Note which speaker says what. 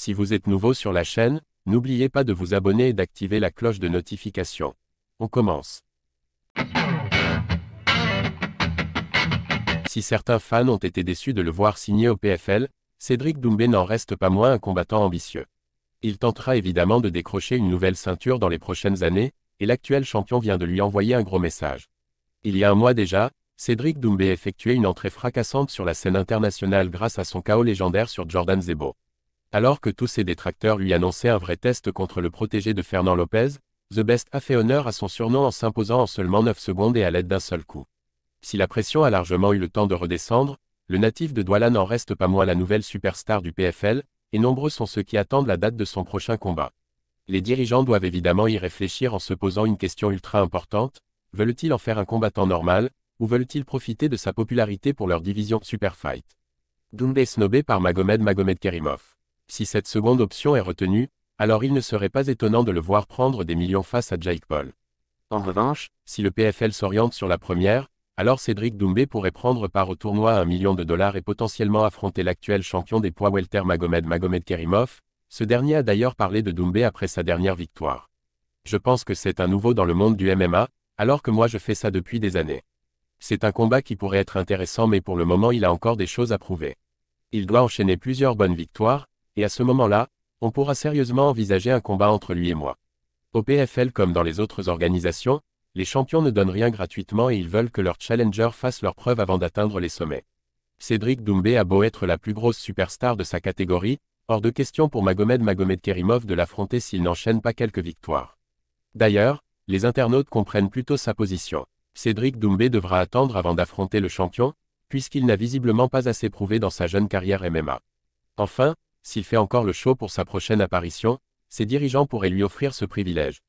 Speaker 1: Si vous êtes nouveau sur la chaîne, n'oubliez pas de vous abonner et d'activer la cloche de notification. On commence. Si certains fans ont été déçus de le voir signer au PFL, Cédric Doumbé n'en reste pas moins un combattant ambitieux. Il tentera évidemment de décrocher une nouvelle ceinture dans les prochaines années, et l'actuel champion vient de lui envoyer un gros message. Il y a un mois déjà, Cédric Doumbé effectuait une entrée fracassante sur la scène internationale grâce à son KO légendaire sur Jordan Zebo. Alors que tous ses détracteurs lui annonçaient un vrai test contre le protégé de Fernand Lopez, The Best a fait honneur à son surnom en s'imposant en seulement 9 secondes et à l'aide d'un seul coup. Si la pression a largement eu le temps de redescendre, le natif de Douala n'en reste pas moins la nouvelle superstar du PFL, et nombreux sont ceux qui attendent la date de son prochain combat. Les dirigeants doivent évidemment y réfléchir en se posant une question ultra importante: veulent-ils en faire un combattant normal, ou veulent-ils profiter de sa popularité pour leur division Superfight? Doumbé snobé par Magomedkerimov. Si cette seconde option est retenue, alors il ne serait pas étonnant de le voir prendre des millions face à Jake Paul. En revanche, si le PFL s'oriente sur la première, alors Cédric Doumbé pourrait prendre part au tournoi à $1 million et potentiellement affronter l'actuel champion des poids welter Magomedkerimov. Ce dernier a d'ailleurs parlé de Doumbé après sa dernière victoire. Je pense que c'est un nouveau dans le monde du MMA, alors que moi je fais ça depuis des années. C'est un combat qui pourrait être intéressant, mais pour le moment il a encore des choses à prouver. Il doit enchaîner plusieurs bonnes victoires, et à ce moment-là, on pourra sérieusement envisager un combat entre lui et moi. Au PFL comme dans les autres organisations, les champions ne donnent rien gratuitement et ils veulent que leurs challengers fassent leurs preuves avant d'atteindre les sommets. Cédric Doumbé a beau être la plus grosse superstar de sa catégorie, hors de question pour Magomedkerimov de l'affronter s'il n'enchaîne pas quelques victoires. D'ailleurs, les internautes comprennent plutôt sa position. Cédric Doumbé devra attendre avant d'affronter le champion, puisqu'il n'a visiblement pas assez prouvé dans sa jeune carrière MMA. Enfin, s'il fait encore le show pour sa prochaine apparition, ses dirigeants pourraient lui offrir ce privilège.